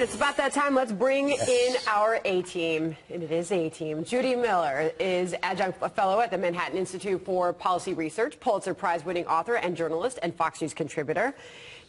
right, it's about that time. Let's bring in our A-team, and it is A-team. Judy Miller is adjunct fellow at the Manhattan Institute for Policy Research, Pulitzer Prize-winning author and journalist, and Fox News contributor.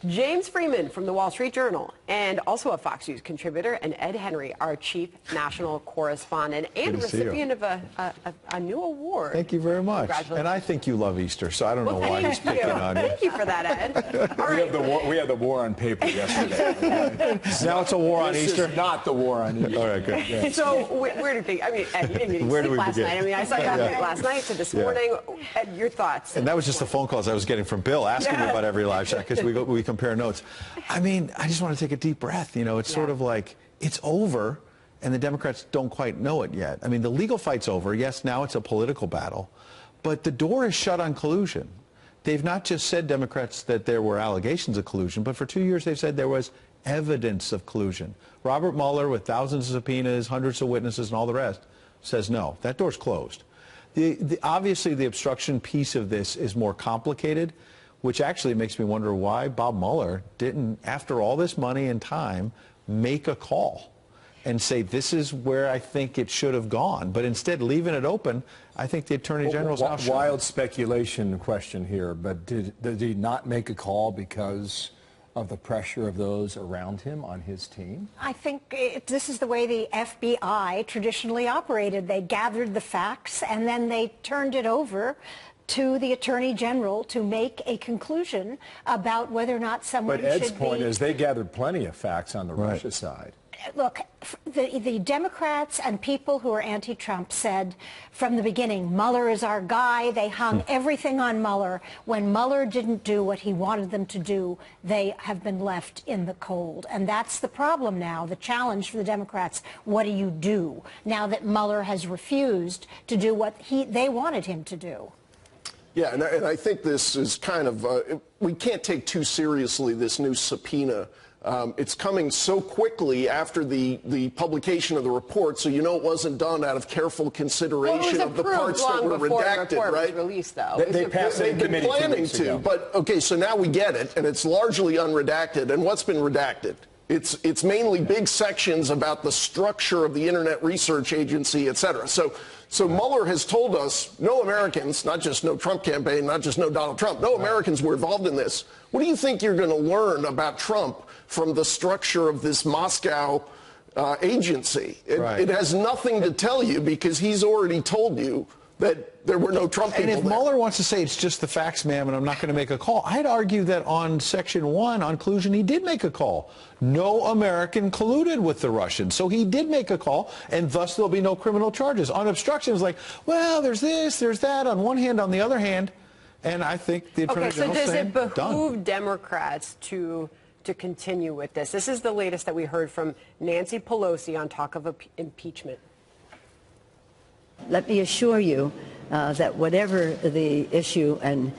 James Freeman from the Wall Street Journal, and also a Fox News contributor, and Ed Henry, our chief national correspondent, and recipient of a new award. Thank you very much. And I think you love Easter, so I don't know why he's picking on you. Thank you for that, Ed. All right. We had the war on paper yesterday. Now it's a war on Easter? This is not the war on Easter. All right, good. Yeah. So where do you think, I mean, Ed, you didn't even sleep last night. I mean, I saw you last night to this morning. Ed, your thoughts? And that was just the phone calls I was getting from Bill asking me about every live shot, because we compare notes. I mean, I just want to take a deep breath. You know, it's sort of like it's over, and the Democrats don't quite know it yet. I mean, the legal fight's over. Yes, now it's a political battle, but the door is shut on collusion. They've not just said, Democrats, that there were allegations of collusion, but for 2 years they've said there was evidence of collusion. Robert Mueller, with thousands of subpoenas, hundreds of witnesses, and all the rest, says no. That door's closed. Obviously, the obstruction piece of this is more complicated, which actually makes me wonder why Bob Mueller didn't, after all this money and time, make a call and say, this is where I think it should have gone. But instead, leaving it open, I think the Attorney General's now shut. Wild speculation question here, but did he not make a call because of the pressure of those around him on his team? I think this is the way the FBI traditionally operated. They gathered the facts and then they turned it over to the Attorney General to make a conclusion about whether or not someone should be... But Ed's point is they gathered plenty of facts on the Russia side. Look, the Democrats and people who are anti-Trump said from the beginning, Mueller is our guy. They hung everything on Mueller. When Mueller didn't do what he wanted them to do, they have been left in the cold. And that's the problem now, the challenge for the Democrats. What do you do now that Mueller has refused to do what they wanted him to do? Yeah, and I think this is kind of, we can't take too seriously this new subpoena. It's coming so quickly after the publication of the report, so you know it wasn't done out of careful consideration of the parts that were redacted, right? Was released, though. They passed it in committee 2 weeks ago. But okay, so now we get it, and it's largely unredacted. And what's been redacted? It's mainly big sections about the structure of the Internet Research Agency, et cetera. So Mueller has told us no Americans, not just no Trump campaign, not just no Donald Trump, no Americans were involved in this. What do you think you're going to learn about Trump from the structure of this Moscow agency? It has nothing to tell you because he's already told you that there were no Trump people. And if Mueller wants to say it's just the facts, ma'am, and I'm not going to make a call, I'd argue that on Section 1, on collusion, he did make a call. No American colluded with the Russians. So he did make a call, and thus there'll be no criminal charges. On obstruction, it's like, well, there's this, there's that, on one hand, on the other hand, and I think the Attorney General's saying, does it behoove done. Democrats to continue with this? This is the latest that we heard from Nancy Pelosi on talk of impeachment. Let me assure you that whatever the issue and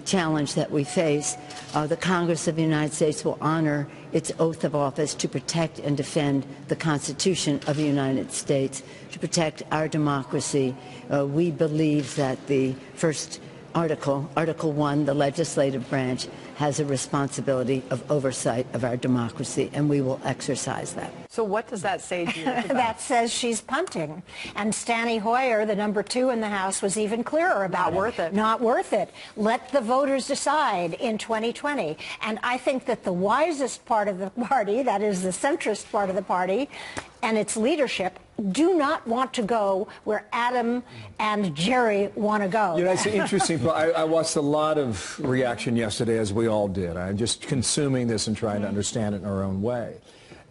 challenge that we face, the Congress of the United States will honor its oath of office to protect and defend the Constitution of the United States, to protect our democracy. We believe that the first Article 1, the legislative branch, has a responsibility of oversight of our democracy, and we will exercise that. So what does that say to you? That says she's punting. And Steny Hoyer, the number 2 in the House, was even clearer about it. Not worth it. Not worth it. Let the voters decide in 2020. And I think that the wisest part of the party, that is the centrist part of the party, and its leadership, do not want to go where Adam and Jerry want to go. You know, it's interesting. I watched a lot of reaction yesterday, as we all did. I'm just consuming this and trying to understand it in our own way.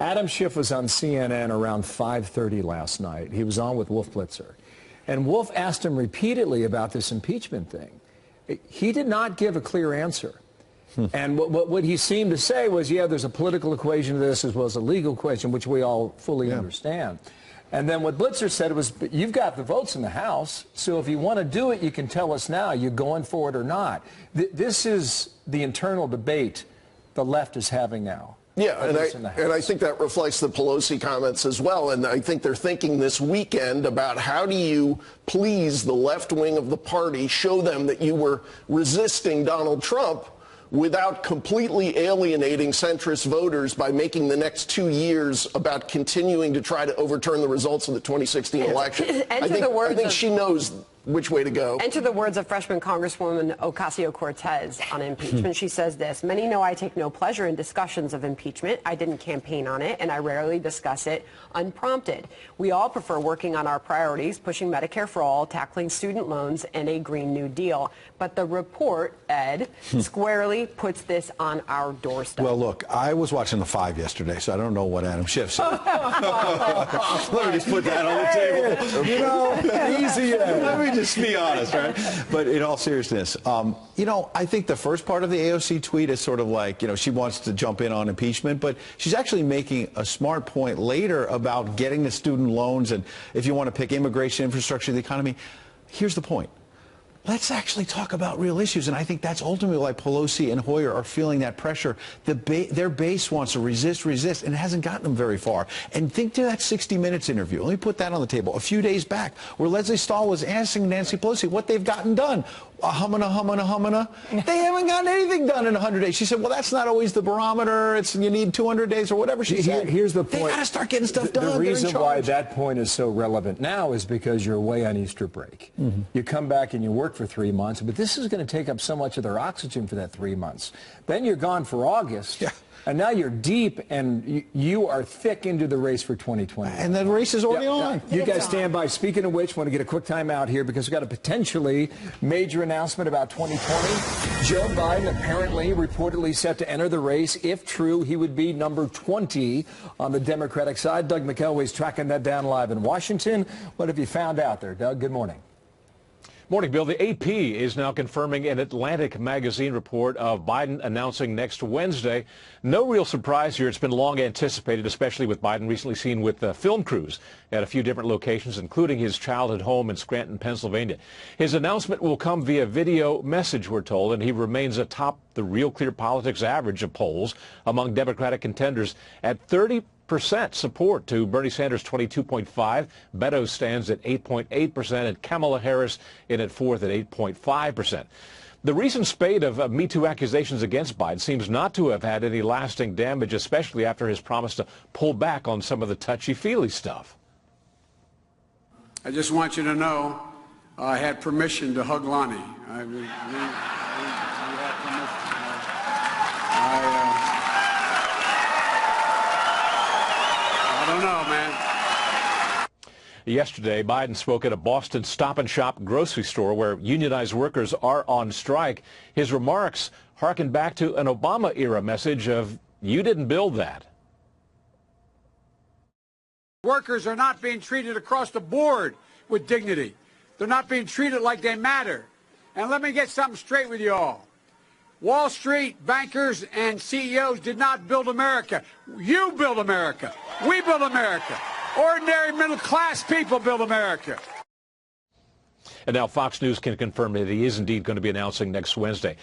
Adam Schiff was on CNN around 5:30 last night. He was on with Wolf Blitzer. And Wolf asked him repeatedly about this impeachment thing. He did not give a clear answer. And what he seemed to say was, yeah, there's a political equation to this as well as a legal equation, which we all fully understand. And then what Blitzer said was, you've got the votes in the House, so if you want to do it, you can tell us now, you're going for it or not. This is the internal debate the left is having now. Yeah, and I think that reflects the Pelosi comments as well. And I think they're thinking this weekend about how do you please the left wing of the party, show them that you were resisting Donald Trump without completely alienating centrist voters by making the next 2 years about continuing to try to overturn the results of the 2016 election. I think she knows which way to go. Enter the words of freshman Congresswoman Ocasio-Cortez on impeachment. She says this: "Many know I take no pleasure in discussions of impeachment. I didn't campaign on it, and I rarely discuss it unprompted. We all prefer working on our priorities, pushing Medicare for all, tackling student loans, and a Green New Deal. But the report, Ed, squarely puts this on our doorstep." Well, look, I was watching The Five yesterday, so I don't know what Adam Schiff said. Let me just put that on the table. You know, easy. Let me just be honest, right? But in all seriousness, you know, I think the first part of the AOC tweet is sort of like, you know, she wants to jump in on impeachment, but she's actually making a smart point later about getting the student loans, and if you want to pick immigration, infrastructure, the economy. Here's the point. Let's actually talk about real issues, and I think that's ultimately why Pelosi and Hoyer are feeling that pressure. Their base wants to resist, and it hasn't gotten them very far. And think to that 60 Minutes interview. Let me put that on the table. A few days back, where Leslie Stahl was asking Nancy Pelosi what they've gotten done. Humana. They haven't gotten anything done in 100 days. She said, well, that's not always the barometer. It's you need 200 days or whatever she said. Here's the point. They got to start getting stuff done. The reason why that point is so relevant now is because you're away on Easter break. You come back and you work for 3 months, but this is going to take up so much of their oxygen for that 3 months. Then you're gone for August. Yeah. And now you're deep, and you are thick into the race for 2020. And the race is already on. You guys stand by. Speaking of which, want to get a quick time out here because we've got a potentially major announcement about 2020. Joe Biden apparently, reportedly set to enter the race. If true, he would be number 20 on the Democratic side. Doug McElway's tracking that down live in Washington. What have you found out there, Doug? Good morning. Morning, Bill. The AP is now confirming an Atlantic magazine report of Biden announcing next Wednesday. No real surprise here. It's been long anticipated, especially with Biden recently seen with film crews at a few different locations, including his childhood home in Scranton, Pennsylvania. His announcement will come via video message, we're told, and he remains atop the Real Clear Politics average of polls among Democratic contenders at 30% support to Bernie Sanders' 22.5%. Beto stands at 8.8%, and Kamala Harris in at fourth at 8.5%. The recent spate of Me Too accusations against Biden seems not to have had any lasting damage, especially after his promise to pull back on some of the touchy-feely stuff. I just want you to know I had permission to hug Lonnie. We had permission. I don't know, man. Yesterday, Biden spoke at a Boston Stop and Shop grocery store where unionized workers are on strike. His remarks harken back to an Obama-era message of, you didn't build that. Workers are not being treated across the board with dignity. They're not being treated like they matter. And let me get something straight with you all. Wall Street bankers and CEOs did not build America. You build America. We build America. Ordinary middle-class people build America. And now Fox News can confirm that he is indeed going to be announcing next Wednesday.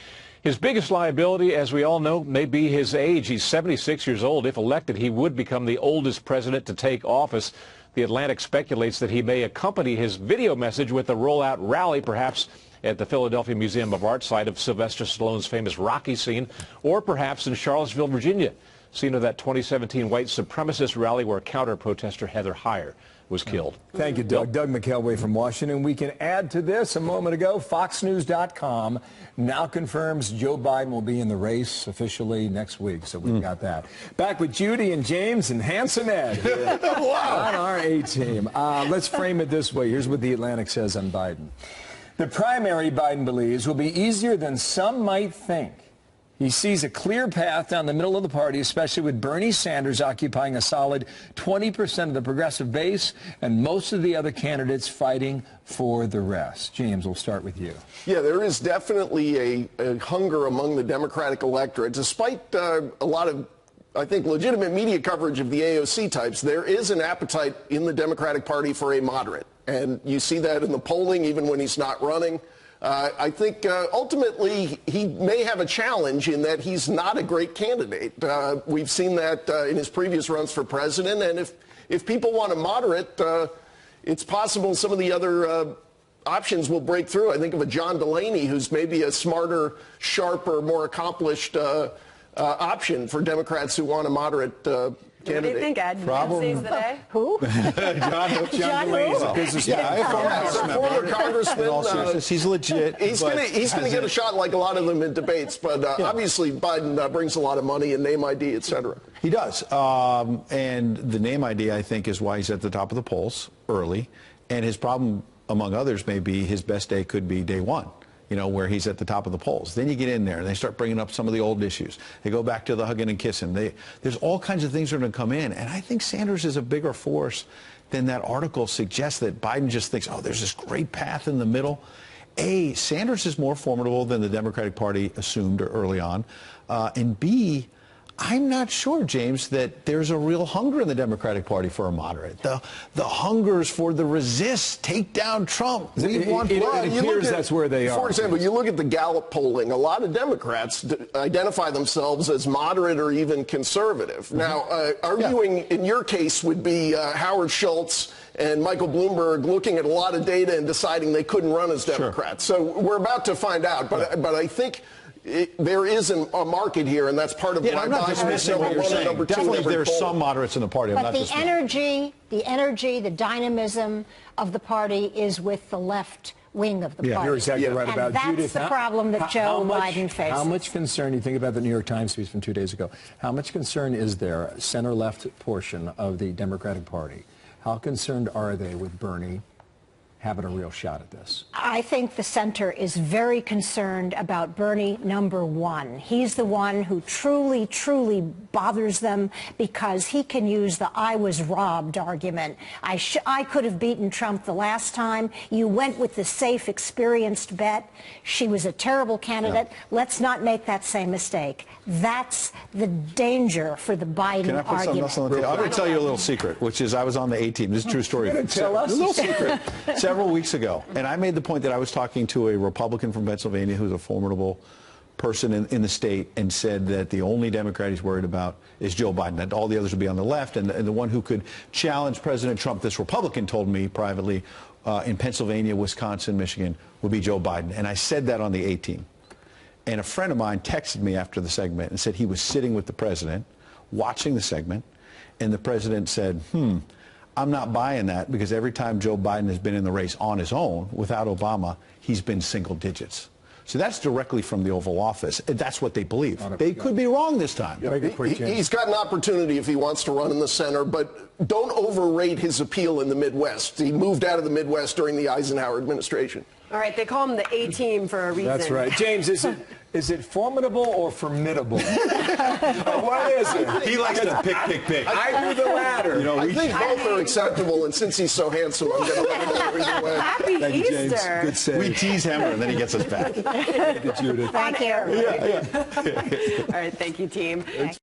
His biggest liability, as we all know, may be his age. He's 76 years old. If elected, he would become the oldest president to take office. The Atlantic speculates that he may accompany his video message with a rollout rally, perhaps at the Philadelphia Museum of Art site of Sylvester Stallone's famous Rocky scene, or perhaps in Charlottesville, Virginia, scene of that 2017 white supremacist rally where counter-protester Heather Heyer was killed. Thank you, Doug. Doug McElway from Washington. We can add to this a moment ago. FoxNews.com now confirms Joe Biden will be in the race officially next week. So we've got that. Back with Judy and James and Handsome Ed here on our A-team. Let's frame it this way. Here's what the Atlantic says on Biden. The primary, Biden believes, will be easier than some might think. He sees a clear path down the middle of the party, especially with Bernie Sanders occupying a solid 20% of the progressive base and most of the other candidates fighting for the rest. James, we'll start with you. Yeah, there is definitely a hunger among the Democratic electorate. Despite a lot of, I think, legitimate media coverage of the AOC types, there is an appetite in the Democratic Party for a moderate. And you see that in the polling, even when he's not running. I think ultimately he may have a challenge in that he's not a great candidate. We've seen that in his previous runs for president. And if people want a moderate, it's possible some of the other options will break through. I think of a John Delaney, who's maybe a smarter, sharper, more accomplished option for Democrats who want a moderate candidate. What do you think, Ed? Problem. Today? Who? John Delaney is a businessman. Former congressman. In all seriousness, he's legit. He's going to get a shot like a lot of them in debates, but obviously Biden brings a lot of money and name ID, et cetera. He does. And the name ID, I think, is why he's at the top of the polls early. And his problem, among others, may be his best day could be day one, you know, where he's at the top of the polls. Then you get in there and they start bringing up some of the old issues. They go back to the hugging and kissing. There's all kinds of things that are going to come in. And I think Sanders is a bigger force than that article suggests, that Biden just thinks, oh, there's this great path in the middle. A, Sanders is more formidable than the Democratic Party assumed early on. And B, I'm not sure, James, that there's a real hunger in the Democratic Party for a moderate. The hungers for the resist, take down Trump. It appears that's where they are. For example, you look at the Gallup polling. A lot of Democrats identify themselves as moderate or even conservative. Now, arguing in your case would be Howard Schultz and Michael Bloomberg looking at a lot of data and deciding they couldn't run as Democrats. Sure. So we're about to find out. But I think there is a market here, and that's part of why I'm not dismissing what you're saying. Definitely there's some moderates in the party. But the energy, the dynamism of the party is with the left wing of the party. You're exactly right about that's Judith. That's the problem that Joe Biden faces. How much concern, you think about the New York Times piece from 2 days ago, how much concern is there, center-left portion of the Democratic Party, how concerned are they with Bernie having a real shot at this? I think the center is very concerned about Bernie, number one. He's the one who truly, truly bothers them because he can use the I was robbed argument. I could have beaten Trump the last time. You went with the safe, experienced bet. She was a terrible candidate. Yeah. Let's not make that same mistake. That's the danger for the Biden argument. I'm going to tell you a little secret, which is I was on the A-team. This is a true story. Tell us. A little secret. Several weeks ago, and I made the point that I was talking to a Republican from Pennsylvania who's a formidable person in the state, and said that the only Democrat he's worried about is Joe Biden, that all the others would be on the left, and the one who could challenge President Trump, this Republican told me privately, in Pennsylvania, Wisconsin, Michigan, would be Joe Biden. And I said that on the A-team. And a friend of mine texted me after the segment and said he was sitting with the president, watching the segment, and the president said, I'm not buying that, because every time Joe Biden has been in the race on his own, without Obama, he's been single digits. So that's directly from the Oval Office. That's what they believe. They could be wrong this time. He's got an opportunity if he wants to run in the center, but don't overrate his appeal in the Midwest. He moved out of the Midwest during the Eisenhower administration. All right, they call him the A-team for a reason. That's right. James, is it formidable or formidable? What is it? He likes to pick. I do the latter. You know, I think both are acceptable, and since he's so handsome, I'm going to let him go either way. Happy Thank you, James. Easter. Good save. We tease him, and then he gets us back. Judith. Thank you. All right, thank you, team.